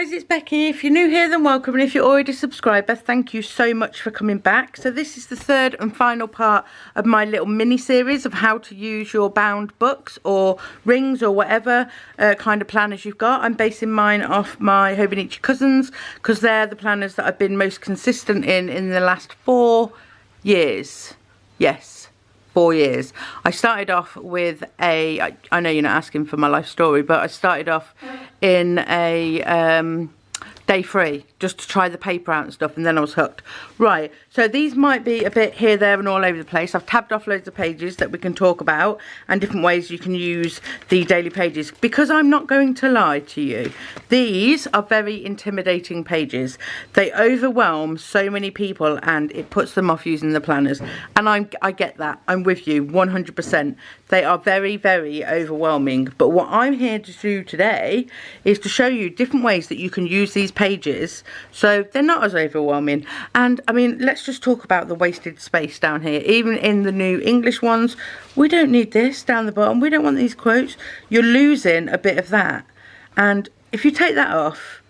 guys, it's Becky. If you're new here, then welcome, and if you're already a subscriber, thank you so much for coming back. So this is the third and final part of my little mini series of how to use your bound books or rings or whatever kind of planners you've got. I'm basing mine off my Hobonichi cousins because they're the planners that I've been most consistent in the last 4 years. Yes, 4 years. I started off with I know you're not asking for my life story, but I started off in a day 3 just to try the paper out and stuff, and then I was hooked. Right, so these might be a bit here, there and all over the place. I've tabbed off loads of pages that we can talk about and different ways you can use the daily pages, because I'm not going to lie to you, these are very intimidating pages. They overwhelm so many people and it puts them off using the planners, and I get that. I'm with you 100%. They are very, very overwhelming, but what I'm here to do today is to show you different ways that you can use these pages so they're not as overwhelming. And I mean, let's just talk about the wasted space down here. Even in the new English ones, we don't need this down the bottom. We don't want these quotes. You're losing a bit of that, and if you take that off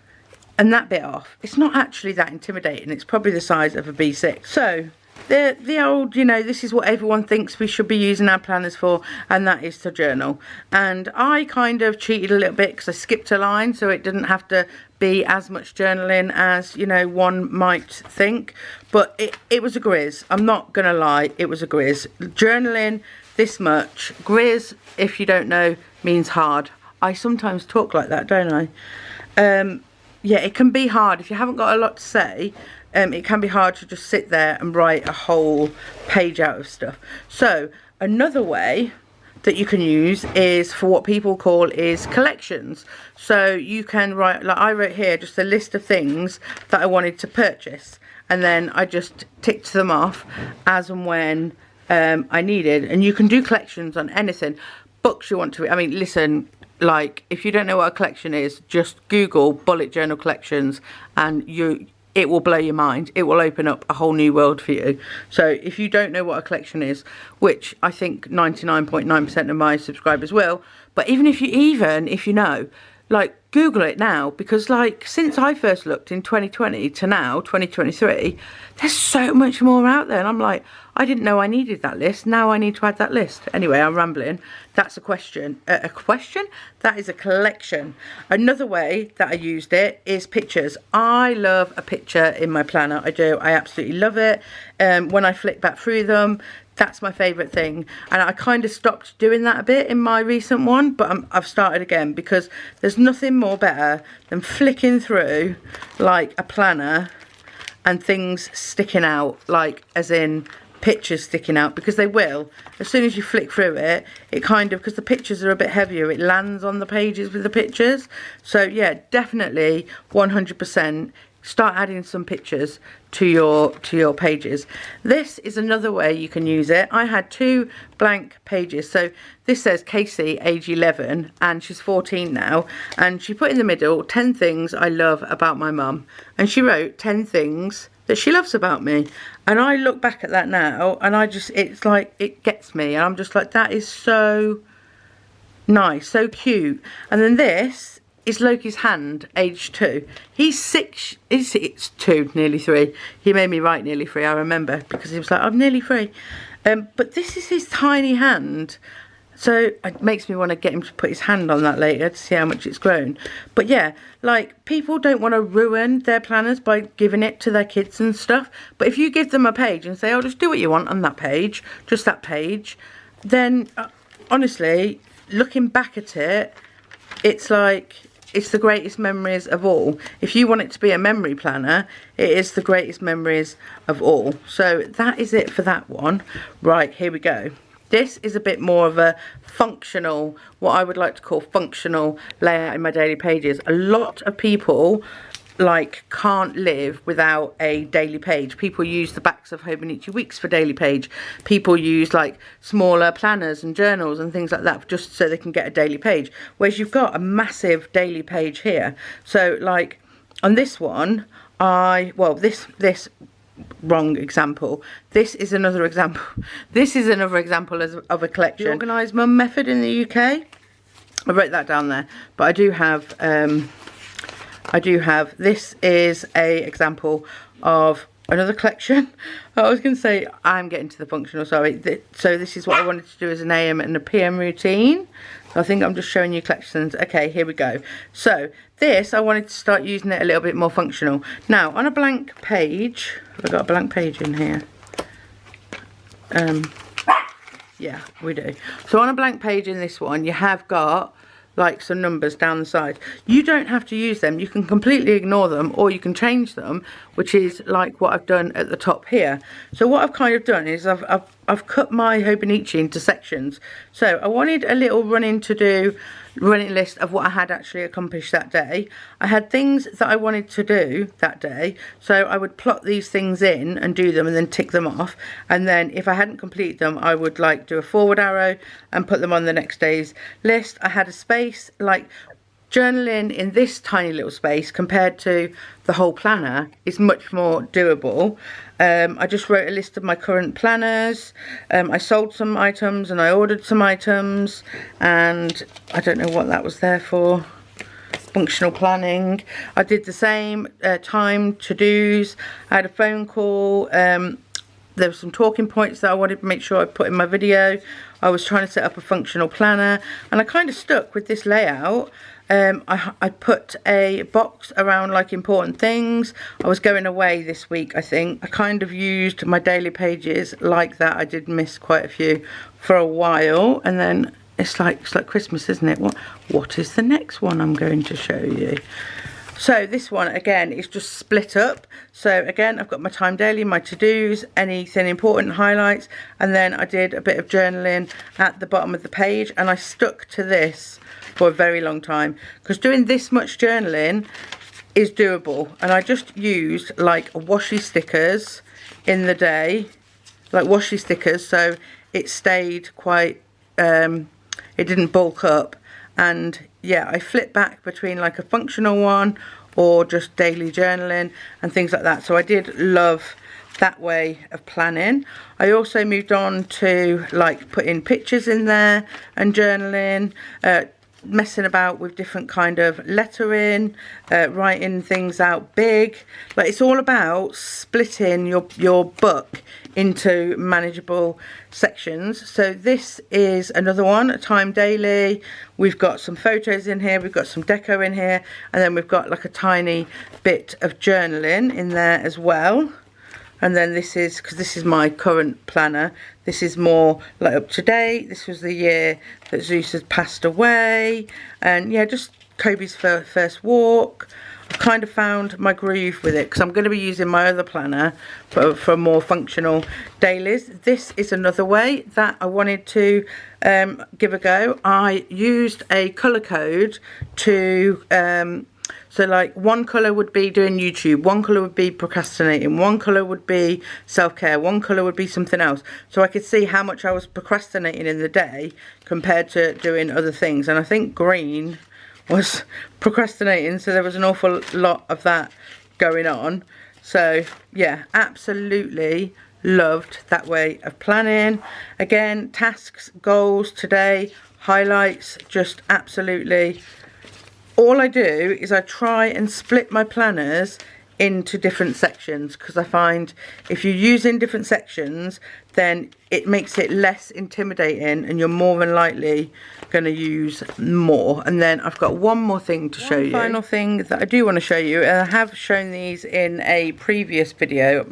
and that bit off, it's not actually that intimidating. It's probably the size of a B6. So the old, you know, this is what everyone thinks we should be using our planners for, and that is to journal. And I kind of cheated a little bit because I skipped a line, so it didn't have to be as much journaling as, you know, one might think. But it was a grizz. I'm not gonna lie, it was a grizz. Journaling this much, grizz, if you don't know, means hard. I sometimes talk like that, don't I? Yeah, it can be hard if you haven't got a lot to say. It can be hard to just sit there and write a whole page out of stuff. So another way that you can use is for what people call is collections. So you can write, like I wrote here, just a list of things that I wanted to purchase, and then I just ticked them off as and when I needed. And you can do collections on anything. Books you want to read. I mean, listen, like if you don't know what a collection is, just Google bullet journal collections and it will blow your mind. It will open up a whole new world for you. So if you don't know what a collection is, which I think 99.9% of my subscribers will, but even if you know, like Google it now, because like since I first looked in 2020 to now 2023, there's so much more out there, and I'm like, I didn't know I needed that list. Now I need to add that list. Anyway, I'm rambling. That's a question. A question? That is a collection. Another way that I used it is pictures. I love a picture in my planner. I do. I absolutely love it. When I flick back through them, that's my favourite thing. And I kind of stopped doing that a bit in my recent one, but I've started again, because there's nothing more better than flicking through like a planner and things sticking out, like as in pictures sticking out, because they will. As soon as you flick through it, it kind of, because the pictures are a bit heavier, it lands on the pages with the pictures. So yeah, definitely 100% start adding some pictures to your pages. This is another way you can use it. I had 2 blank pages. So this says Casey, age 11, and she's 14 now, and she put in the middle 10 things I love about my mum, and she wrote 10 things that she loves about me. And I look back at that now and it's like, it gets me, and I'm just like, that is so nice, so cute. And then this is Loki's hand, age 2. He's 6, it's 2, nearly 3. He made me write nearly 3, I remember, because he was like, I'm nearly 3. But this is his tiny hand. So it makes me want to get him to put his hand on that later to see how much it's grown. But yeah, like people don't want to ruin their planners by giving it to their kids and stuff. But if you give them a page and say, oh, just do what you want on that page, just that page, then honestly, looking back at it, it's like, it's the greatest memories of all. If you want it to be a memory planner, it is the greatest memories of all. So that is it for that one. Right, here we go. This is a bit more of a functional, what I would like to call functional layout in my daily pages. A lot of people like can't live without a daily page. People use the backs of Hobonichi Weeks for daily page. People use like smaller planners and journals and things like that just so they can get a daily page. Whereas you've got a massive daily page here. So like on this one, this wrong example. This is another example. This is another example of a collection. The organised mum method in the UK. I wrote that down there, but I do have I do have, this is a example of another collection. I was going to say, I'm getting to the functional, sorry. So this is what I wanted to do as an AM and a PM routine. So I think I'm just showing you collections. Okay, here we go. So this, I wanted to start using it a little bit more functional. Now, on a blank page, have I got a blank page in here? Yeah, we do. So on a blank page in this one, you have got like some numbers down the side. You don't have to use them. You can completely ignore them, or you can change them, which is like what I've done at the top here. So what I've kind of done is I've cut my Hobonichi into sections. So I wanted a little running list of what I had actually accomplished that day. I had things that I wanted to do that day, so I would plot these things in and do them and then tick them off, and then if I hadn't completed them, I would like do a forward arrow and put them on the next day's list. I had a space, like journaling in this tiny little space compared to the whole planner is much more doable. I just wrote a list of my current planners. I sold some items and I ordered some items, and I don't know what that was there for. Functional planning. I did the same, time to-dos. I had a phone call. There were some talking points that I wanted to make sure I put in my video. I was trying to set up a functional planner, and I kind of stuck with this layout. I put a box around like important things. I was going away this week, I think. I kind of used my daily pages like that. I did miss quite a few for a while, and then it's like Christmas, isn't it? What is the next one I'm going to show you? So this one again is just split up. So again, I've got my time daily, my to-dos, anything important, highlights, and then I did a bit of journaling at the bottom of the page, and I stuck to this for a very long time because doing this much journaling is doable. And I just used like washi stickers in the day, like washi stickers, so it stayed quite, it didn't bulk up. And yeah, I flip back between like a functional one or just daily journaling and things like that. So I did love that way of planning. I also moved on to like putting pictures in there and journaling, messing about with different kind of lettering, writing things out big. Like it's all about splitting your book into manageable sections. So this is another one, a time daily. We've got some photos in here, we've got some deco in here, and then we've got like a tiny bit of journaling in there as well. And then this is, because this is my current planner, this is more like up to date. This was the year that Zeus had passed away, and yeah, just Kobe's first walk. I've kind of found my groove with it because I'm going to be using my other planner for more functional dailies. This is another way that I wanted to give a go. I used a colour code to so like one colour would be doing YouTube, one colour would be procrastinating, one colour would be self-care, one colour would be something else. So I could see how much I was procrastinating in the day compared to doing other things. And I think green was procrastinating, so there was an awful lot of that going on. So yeah, absolutely loved that way of planning. Again, tasks, goals, today, highlights, just absolutely. All I do is I try and split my planners into different sections, because I find if you use in different sections, then it makes it less intimidating and you're more than likely going to use more. And then I've got one more thing to show you. Final thing that I do want to show you, and I have shown these in a previous video,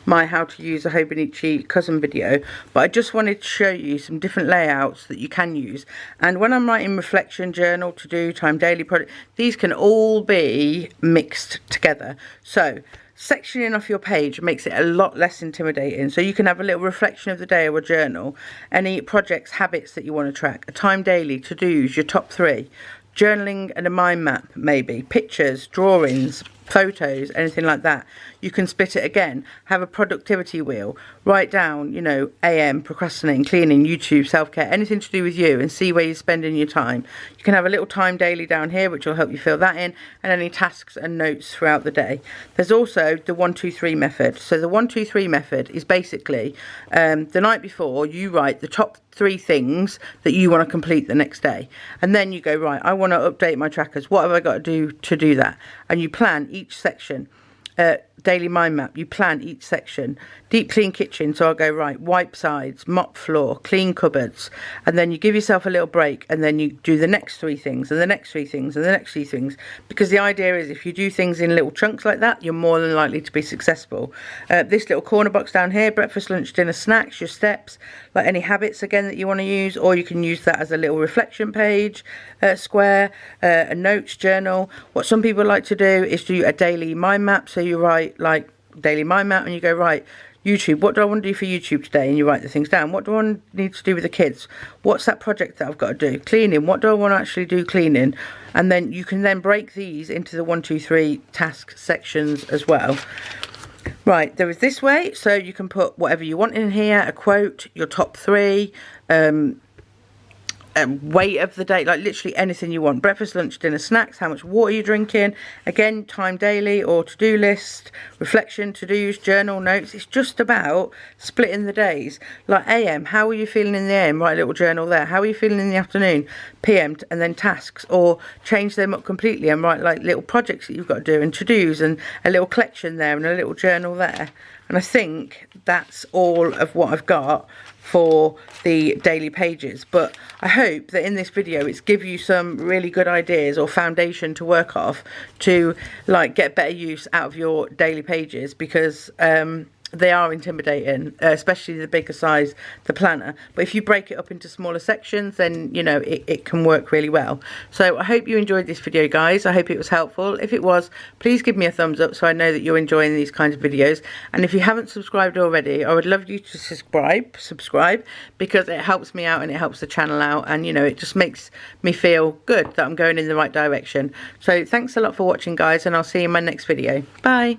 my how to use a Hobonichi cousin video, but I just wanted to show you some different layouts that you can use. And when I'm writing reflection, journal, to do, time daily, project, these can all be mixed together. So sectioning off your page makes it a lot less intimidating. So you can have a little reflection of the day or a journal, any projects, habits that you want to track, a time daily, to-dos, your top 3, journaling and a mind map, maybe pictures, drawings, photos, anything like that. You can split it again, have a productivity wheel, write down, you know, AM, procrastinating, cleaning, YouTube, self-care, anything to do with you, and see where you're spending your time. You can have a little time daily down here, which will help you fill that in, and any tasks and notes throughout the day. There's also the 1, 2, 3 method. So the 1, 2, 3 method is basically the night before you write the top 3 things that you want to complete the next day, and then you go, right, I want to update my trackers. What have I got to do that? And you plan each section. Daily mind map, you plan each section. Deep clean kitchen, so I'll go, right, wipe sides, mop floor, clean cupboards, and then you give yourself a little break, and then you do the next 3 things, and the next 3 things, and the next 3 things, because the idea is if you do things in little chunks like that, you're more than likely to be successful. This little corner box down here, breakfast, lunch, dinner, snacks, your steps, like any habits again that you want to use, or you can use that as a little reflection page, square, a notes journal. What some people like to do is do a daily mind map, so you write like daily mind map, and you go, right, YouTube, what do I want to do for YouTube today? And you write the things down. What do I need to do with the kids? What's that project that I've got to do? Cleaning, what do I want to actually do cleaning? And then you can then break these into the 1, 2, 3 task sections as well. Right, there is this way, so you can put whatever you want in here, a quote, your top 3, weight of the day, like literally anything you want. Breakfast, lunch, dinner, snacks, how much water you're drinking, again, time daily or to-do list, reflection, to-dos, journal, notes. It's just about splitting the days. Like AM, how are you feeling in the AM? Write a little journal there. How are you feeling in the afternoon? PM, and then tasks, or change them up completely and write like little projects that you've got to do, and to-dos, and a little collection there, and a little journal there. And I think that's all of what I've got for the daily pages, but I hope that in this video it's give you some really good ideas or foundation to work off to like get better use out of your daily pages, because they are intimidating, especially the bigger size, the planner. But if you break it up into smaller sections, then you know it can work really well. So I hope you enjoyed this video, guys. I hope it was helpful. If it was, please give me a thumbs up so I know that you're enjoying these kinds of videos. And if you haven't subscribed already, I would love you to subscribe, because it helps me out and it helps the channel out, and you know, it just makes me feel good that I'm going in the right direction. So thanks a lot for watching, guys, and I'll see you in my next video. Bye.